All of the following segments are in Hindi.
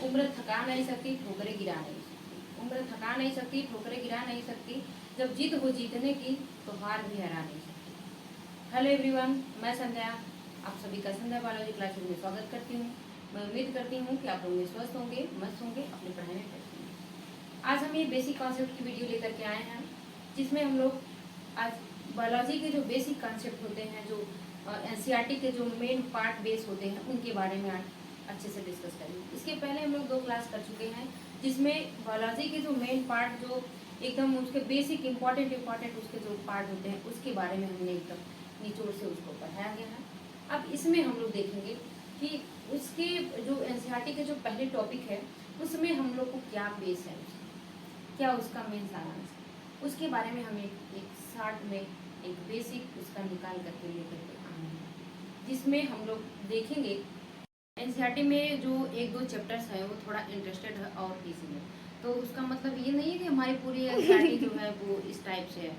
उम्र थका नहीं सकती, ठोकरें गिरा नहीं सकती। उम्र थका नहीं सकती, ठोकरें गिरा नहीं सकती। जब जीत हो जीतने की तो हार भी हरा नहीं सकती। हेलो एवरीवन, मैं संध्या आप सभी का संध्या बायोलॉजी क्लासेस में स्वागत करती हूँ। मैं उम्मीद करती हूँ कि आप लोग स्वस्थ होंगे, मस्त होंगे, अपनी पढ़ाई में व्यस्त होंगे। आज हम ये बेसिक कॉन्सेप्ट की वीडियो लेकर के आए हैं, जिसमें हम लोग आज बायोलॉजी के जो बेसिक कॉन्सेप्ट होते हैं, जो एनसीईआरटी के जो मेन पार्ट बेस होते हैं, उनके बारे में आज अच्छे से डिस्कस करेंगे। इसके पहले हम लोग 2 क्लास कर चुके हैं, जिसमें बायोलॉजी के जो मेन पार्ट, जो एकदम उसके बेसिक इंपॉर्टेंट उसके जो पार्ट होते हैं, उसके बारे में हमने एकदम निचोड़ से उसको पढ़ाया गया है। अब इसमें हम लोग देखेंगे कि उसके जो एनसीईआरटी के जो पहले टॉपिक है, उसमें हम लोग को क्या बेस है, क्या उसका मेन सारांश है, उसके बारे में हम एक शार्ट में एक बेसिक उसका निकाल करके लेकर के आए हैं, जिसमें हम लोग देखेंगे एनसीईआरटी में जो 1-2 चैप्टर्स हैं वो थोड़ा इंटरेस्टेड है और इजी है। तो उसका मतलब ये नहीं है कि हमारी पूरी एनसीईआरटी जो है वो इस टाइप से है,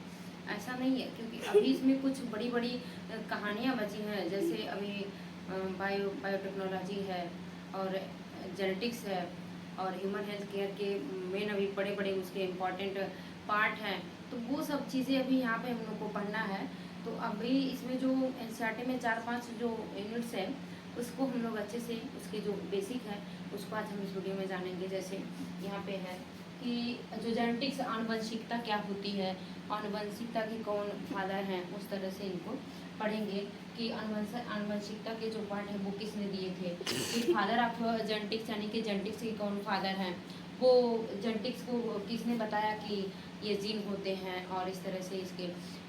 ऐसा नहीं है। क्योंकि अभी इसमें कुछ बड़ी बड़ी कहानियाँ बची हैं, जैसे अभी बायोटेक्नोलॉजी है और जेनेटिक्स है और ह्यूमन हेल्थ केयर के मेन अभी बड़े बड़े उसके इम्पॉर्टेंट पार्ट हैं। तो वो सब चीज़ें अभी यहाँ पे हम लोग को पढ़ना है। तो अभी इसमें जो एनसीईआरटी में 4-5 जो यूनिट्स है, उसको हम लोग अच्छे से उसके जो बेसिक है उसको आज हम इस वीडियो में जानेंगे। जैसे यहाँ पे है कि जो जेनेटिक्स, आनुवंशिकता क्या होती है, आनुवंशिकता के कौन फादर हैं, उस तरह से इनको पढ़ेंगे कि आनुवंशिकता के जो पार्ट है वो किसने दिए थे, कि फादर ऑफ जेनेटिक्स यानी कि जेनेटिक्स के कौन फादर हैं, वो जेनेटिक्स को किसने बताया कि ये जीन होते हैं, और इस तरह से इसके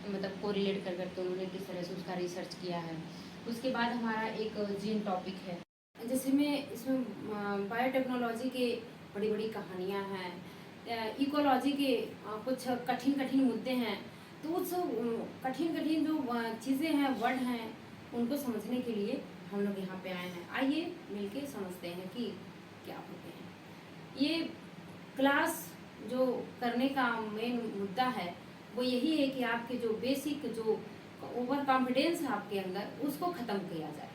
मतलब कोरिलेट कर करके उन्होंने किस तरह से उसका रिसर्च किया है। उसके बाद हमारा एक जीन टॉपिक है, जैसे में इसमें बायोटेक्नोलॉजी के बड़ी बड़ी कहानियाँ हैं, इकोलॉजी के कुछ कठिन कठिन मुद्दे हैं। तो उस कठिन कठिन जो चीज़ें हैं, वर्ड हैं, उनको समझने के लिए हम लोग यहाँ पे आए हैं। आइए मिलके समझते हैं कि क्या होते हैं। ये क्लास जो करने का मेन मुद्दा है वो यही है कि आपके जो बेसिक जो ओवर कॉन्फिडेंस है आपके अंदर, उसको ख़त्म किया जाए,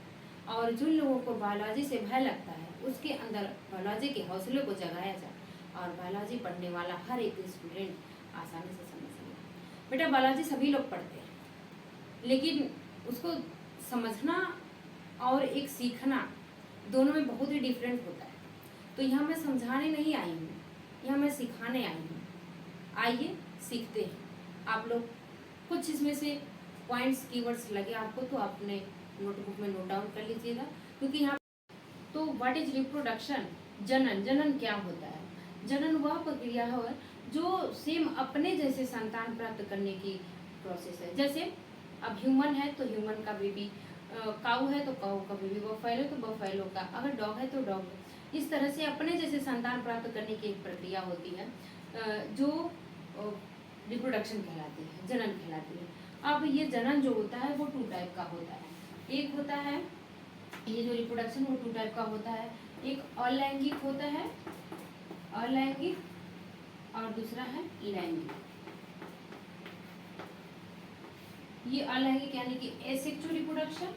और जिन लोगों को बायोलॉजी से भय लगता है उसके अंदर बायोलॉजी के हौसले को जगाया जाए, और बायोलॉजी पढ़ने वाला हर एक स्टूडेंट आसानी से समझ सके। बेटा बायोलॉजी सभी लोग पढ़ते हैं, लेकिन उसको समझना और एक सीखना दोनों में बहुत ही डिफरेंट होता है। तो यहाँ मैं समझाने नहीं आई हूँ, यहाँ मैं सिखाने आई हूँ। आइए सीखते हैं। आप लोग कुछ इसमें से पॉइंट्स, कीवर्ड्स लगे आपको तो अपने नोटबुक में नोट डाउन कर लीजिएगा, क्योंकि यहाँ तो व्हाट इज रिप्रोडक्शन, जनन, जनन क्या होता है? जनन वह प्रक्रिया है जो सेम अपने जैसे संतान प्राप्त करने की प्रोसेस है। जैसे अब ह्यूमन है तो ह्यूमन का बेबी, काऊ है तो काऊ का बेबी, बफेलो तो बफेलो का, अगर डॉग है तो डॉग। इस तरह से अपने जैसे संतान प्राप्त करने की एक प्रक्रिया होती है, जो रिप्रोडक्शन कहलाती है, जनन कहलाती है। अब ये जनन जो होता है वो 2 टाइप का होता है। एक होता है ये जो रिप्रोडक्शन वो 2 टाइप का होता है, एक अलैंगिक होता है, अलैंगिक, और दूसरा है लैंगिक। ये अलैंगिक यानी कि एसेक्सुअल रिप्रोडक्शन,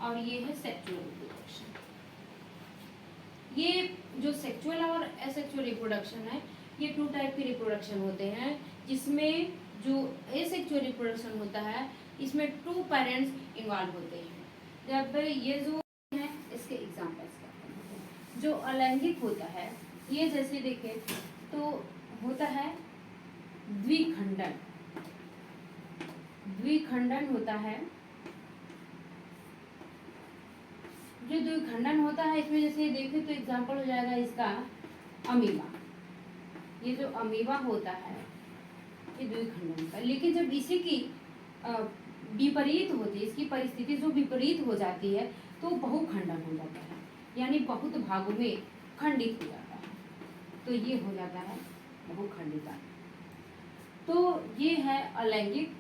और ये है सेक्सुअल रिप्रोडक्शन। ये जो सेक्सुअल और एसेक्सुअल रिप्रोडक्शन है, ये 2 टाइप के रिप्रोडक्शन होते हैं, जिसमें जो एसेक्सुअल रिप्रोडक्शन होता है इसमें 2 पेरेंट्स इन्वॉल्व होते हैं। जब ये जो है इसके एग्जांपल्स करते हैं। जो अलैंगिक होता है, ये जैसे देखें तो होता है द्विखंडन, द्विखंडन होता है। जो द्विखंडन होता है इसमें जैसे देखें तो एग्जांपल हो जाएगा इसका अमीबा। ये जो अमीबा होता है ये द्विखंडन का, लेकिन जब इसी की विपरीत होती है, इसकी परिस्थिति जो विपरीत हो जाती है तो बहुखंडन हो जाता है, यानी बहुत भागों में खंडित हो जाता है। तो ये हो जाता है बहुखंडिता। तो ये है अलैंगिक।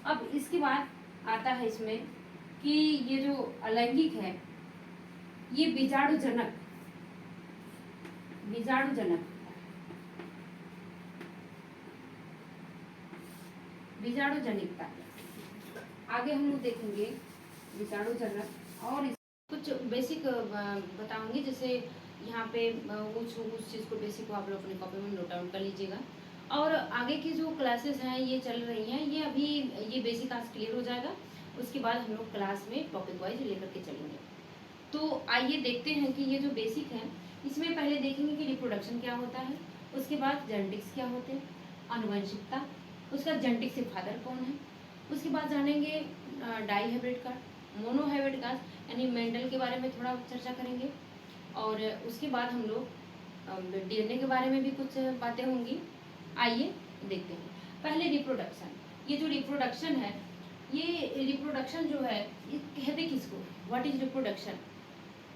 अब इसके बाद आता है इसमें कि ये जो अलैंगिक है ये बीजाणुजनक, बीजाणुजनक, बीजाणुजनिकता। आगे हम लोग देखेंगे बीजाणुजनक, और कुछ बेसिक बताऊंगी, जैसे यहाँ पे उस चीज़ को बेसिक को आप लोग अपनी कॉपी में नोट डाउन कर लीजिएगा। और आगे की जो क्लासेस हैं ये चल रही हैं, ये अभी ये बेसिक आज क्लियर हो जाएगा, उसके बाद हम लोग क्लास में टॉपिक वाइज लेकर के चलेंगे। तो आइए देखते हैं कि ये जो बेसिक है इसमें पहले देखेंगे कि रिप्रोडक्शन क्या होता है, उसके बाद जेनेटिक्स क्या होते हैं, आनुवंशिकता, उसका जेनेटिक्स से फादर कौन है, उसके बाद जानेंगे डाई हाइब्रिड का, मोनो हाइब्रिड का, यानी मेंडल के बारे में थोड़ा चर्चा करेंगे। और उसके बाद हम लोग डीएनए के बारे में भी कुछ बातें होंगी। आइए देखते हैं। पहले रिप्रोडक्शन, ये जो रिप्रोडक्शन है, ये रिप्रोडक्शन जो है ये कहते किसको, व्हाट इज रिप्रोडक्शन?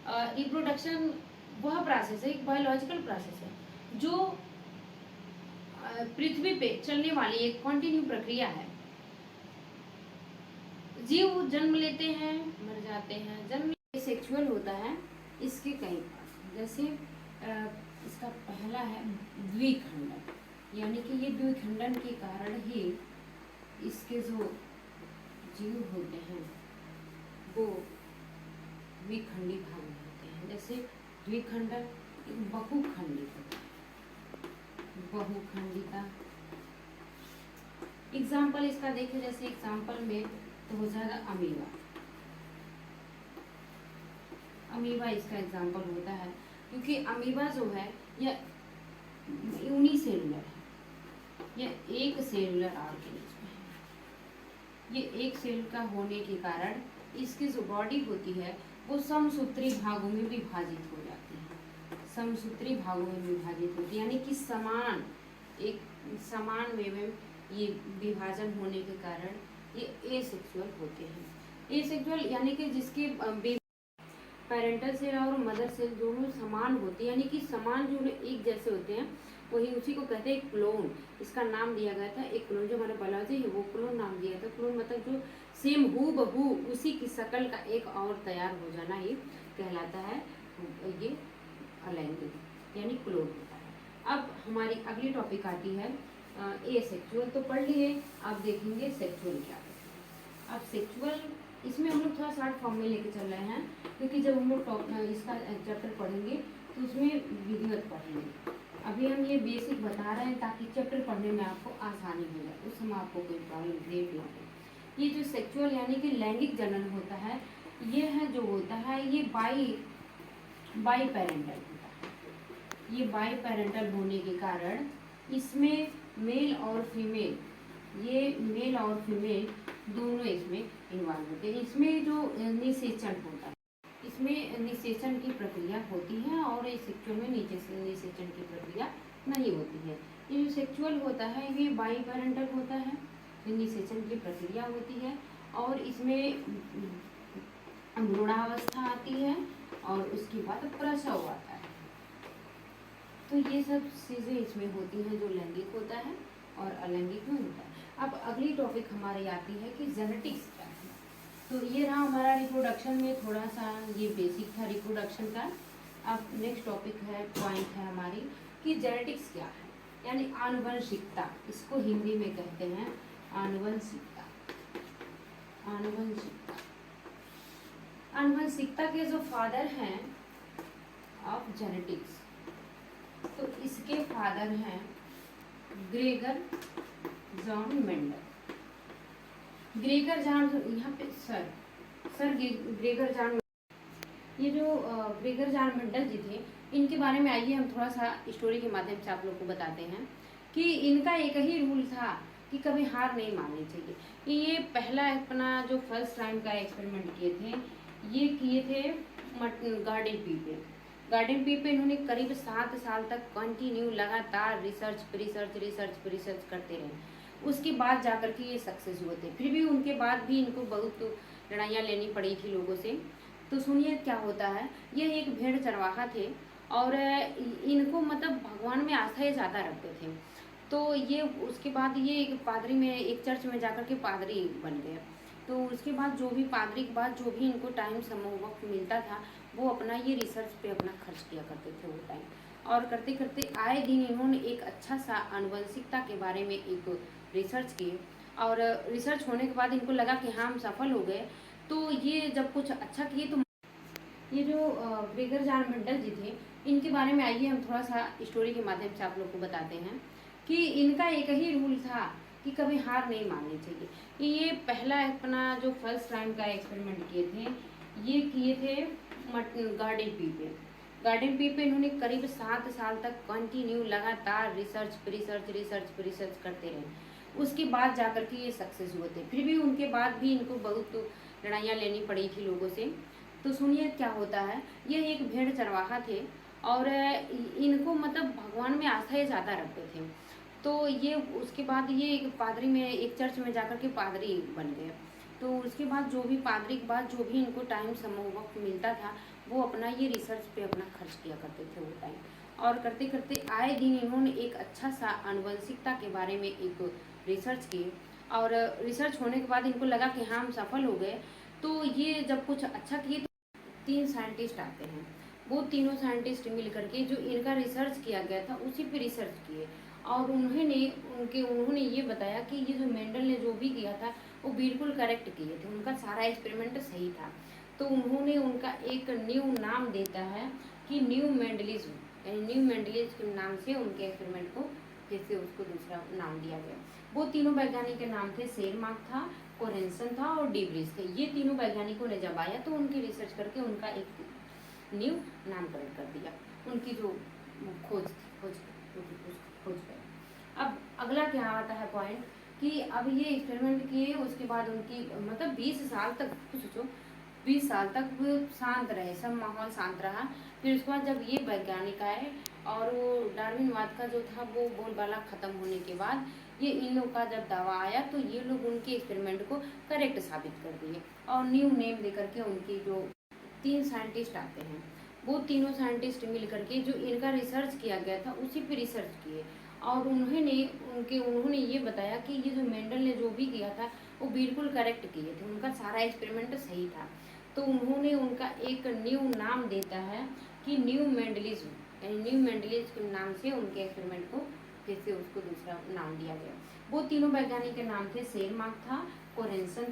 रिप्रोडक्शन वह प्रोसेस है, एक बायोलॉजिकल प्रोसेस है जो पृथ्वी पे चलने वाली एक कंटिन्यू प्रक्रिया है। जीव जन्म लेते हैं, मर जाते हैं, जन्म सेक्सुअल होता है। इसके कई पार्ट, जैसे इसका पहला है द्विखंडन, यानी कि ये द्विखंडन के कारण ही इसके जो जीव होते हैं वो द्विखंडी भाग में होते हैं। जैसे द्विखंडन बहुखंडी होता है, बहुखंडिता। एग्जाम्पल इसका देखें, जैसे एग्जाम्पल में तो हो जाएगा अमीबा। अमीबा इसका एग्जाम्पल होता है, क्योंकि अमीबा जो है यह यूनिसेलुलर है, यह एक सेलुलर ऑर्गेनिज्म है। ये एक सेल का होने के कारण इसकी जो बॉडी होती है वो समसूत्री भागों में विभाजित हो जाती है, समसूत्री भागों में विभाजित होती है, यानी कि समान एक समान वे में ये विभाजन होने के कारण ये एसेक्सुअल होते हैं। एसेक्सुअल यानी कि जिसके पेरेंटल सेल और मदर सेल दोनों समान होते हैं, यानी कि समान जो एक जैसे होते हैं, वही उसी को कहते हैं क्लोन। इसका नाम दिया गया था, एक क्लोन जो हमारा बायोलॉजी है वो क्लोन नाम दिया था। क्लोन मतलब जो सेम हु बहू उसी की शक्ल का एक और तैयार हो जाना ही कहलाता है, ये अलैंगिक यानी क्लोन होता है। अब हमारी अगली टॉपिक आती है एसेक्सुअल, तो पढ़ लिए। अब देखेंगे सेक्सुअल क्या है। अब सेक्सुअल इसमें हम लोग थोड़ा शॉर्ट फॉर्म में लेके चल रहे हैं, क्योंकि जब हम लोग इसका चैप्टर पढ़ेंगे तो उसमें विधिवत पढ़ेंगे। अभी हम ये बेसिक बता रहे हैं ताकि चैप्टर पढ़ने में आपको आसानी हो जाए, उस समय आपको कोई प्रॉब्लम क्रिएट ना हो। ये जो सेक्सुअल यानी कि लैंगिक जनन होता है, ये है जो होता है ये बाई पेरेंटल होता है। ये बाई पेरेंटल होने के कारण इसमें मेल और फीमेल, ये मेल और फीमेल दोनों इसमें इन्वॉल्व होते हैं। इसमें जो निषेचन होता है, इसमें निषेचन की प्रक्रिया होती है, और इस सेक्सुअल में निषेचन की प्रक्रिया नहीं होती है। ये जो सेक्सुअल होता है ये बाई पेरेंटल होता है, निषेचन की प्रक्रिया होती है, और इसमें भ्रूणावस्था आती है और उसके बाद प्रसव आता है। तो ये सब चीज़ें इसमें होती हैं जो लैंगिक होता है और अलैंगिक में होता है। अब अगली टॉपिक हमारी आती है कि जेनेटिक्स क्या है। तो ये रहा हमारा रिप्रोडक्शन में थोड़ा सा ये बेसिक था रिप्रोडक्शन का। अब नेक्स्ट टॉपिक है, पॉइंट है हमारी कि जेनेटिक्स क्या है, यानी आनुवंशिकता। इसको हिंदी में कहते हैं आनुवंशिकता। आनुवंशिकता, आनुवंशिकता के जो फादर हैं ऑफ जेनेटिक्स, तो इसके फादर हैं Gregor John Mendel. Gregor John, यहाँ पे सर ग्रेगर जॉन, ये जो ग्रेगर जॉन मेंडल जी थे, इनके बारे में आइए हम थोड़ा सा स्टोरी के माध्यम से आप लोग को बताते हैं कि इनका एक ही रूल था कि कभी हार नहीं माननी चाहिए। ये पहला अपना जो फर्स्ट टाइम का एक्सपेरिमेंट किए थे, ये किए थे गार्डन पी पे। गार्डन पी पे इन्होंने करीब 7 साल तक कंटिन्यू लगातार रिसर्च करते रहे। उसके बाद जाकर के ये सक्सेस हुए थे। फिर भी उनके बाद भी इनको बहुत लड़ाइयाँ लेनी पड़ी थी लोगों से। तो सुनिए क्या होता है। ये एक भेड़ चरवाहा थे और इनको मतलब भगवान में आस्था ये ज़्यादा रखते थे। तो ये उसके बाद ये एक पादरी में, एक चर्च में जाकर के पादरी बन गए। तो उसके बाद जो भी पादरी के बाद जो भी इनको टाइम समय वक्त मिलता था वो अपना ये रिसर्च पे अपना खर्च किया करते थे वो टाइम। और करते करते आए दिन इन्होंने एक अच्छा सा आनुवंशिकता के बारे में एक रिसर्च किए, और रिसर्च होने के बाद इनको लगा कि हाँ हम सफल हो गए। तो ये जब कुछ अच्छा किए ये जो ग्रेगर जार मेंडल जी थे, इनके बारे में आइए हम थोड़ा सा स्टोरी के माध्यम से आप लोग को बताते हैं कि इनका एक ही रूल था कि कभी हार नहीं माननी चाहिए। ये पहला अपना जो फर्स्ट टाइम का एक्सपेरिमेंट किए थे, ये किए थे गार्डन पी पे। गार्डन पी पे इन्होंने करीब 7 साल तक कंटिन्यू लगातार रिसर्च करते रहे। उसके बाद जाकर के ये सक्सेस हुए थे। फिर भी उनके बाद भी इनको बहुत लड़ाइयाँ लेनी पड़ी थी लोगों से। तो सुनिए क्या होता है। ये एक भेड़ चरवाहा थे और इनको मतलब भगवान में आस्था ये ज़्यादा रखते थे। तो ये उसके बाद ये एक पादरी में, एक चर्च में जाकर के पादरी बन गए। तो उसके बाद जो भी पादरी के बाद जो भी इनको टाइम समय वक्त मिलता था, वो अपना ये रिसर्च पे अपना खर्च किया करते थे वो टाइम। और करते करते आए दिन इन्होंने एक अच्छा सा आनुवंशिकता के बारे में एक रिसर्च किए। और रिसर्च होने के बाद इनको लगा कि हाँ हम सफल हो गए। तो ये जब कुछ अच्छा किए तो 3 साइंटिस्ट आते हैं। वो तीनों साइंटिस्ट मिल करके जो इनका रिसर्च किया गया था उसी पे रिसर्च किए। और उन्होंने ये बताया कि ये जो मेंडल ने जो भी किया था वो बिल्कुल करेक्ट किए थे, उनका सारा एक्सपेरिमेंट सही था। तो उन्होंने उनका एक न्यू नाम देता है कि न्यू मेंडलिज्म, यानी न्यू मेंडलिज्म के नाम से उनके एक्सपेरिमेंट को जैसे उसको दूसरा नाम दिया गया। वो तीनों वैज्ञानिक के नाम थे, सेरमार्क था, कोरेंसन था और डीब्रिज थे। ये तीनों वैज्ञानिकों ने जब आया तो उनकी रिसर्च करके उनका एक न्यू नामकरण कर दिया। उनकी जो खोज थी, खोज पे। अब अगला क्या आता है पॉइंट कि अब ये एक्सपेरिमेंट किए, उसके बाद उनकी मतलब 20 साल तक, कुछ सोचो 20 साल तक वो शांत रहे, सब माहौल शांत रहा। फिर उसके बाद जब ये वैज्ञानिक आए और वो डार्विनवाद का जो था वो बोलबाला खत्म होने के बाद ये इन लोग का जब दावा आया तो ये लोग उनके एक्सपेरिमेंट को करेक्ट साबित कर दिए और न्यू नेम दे करके उनकी जो 3 साइंटिस्ट आते हैं, वो तीनों साइंटिस्ट मिल करके जो इनका रिसर्च किया गया था उसी पे रिसर्च किए। और उन्होंने ये बताया कि ये जो मेंडल ने जो भी किया था वो बिल्कुल करेक्ट किए थे, उनका सारा एक्सपेरिमेंट सही था। तो उन्होंने उनका एक न्यू नाम देता है कि न्यू मेंडलिज्म, यानी न्यू मेंडलिज्म के नाम से उनके एक्सपेरिमेंट को जैसे उसको दूसरा नाम दिया गया। वो तीनों वैज्ञानिक के नाम थे, सेरमार्क था, कोरेंसन था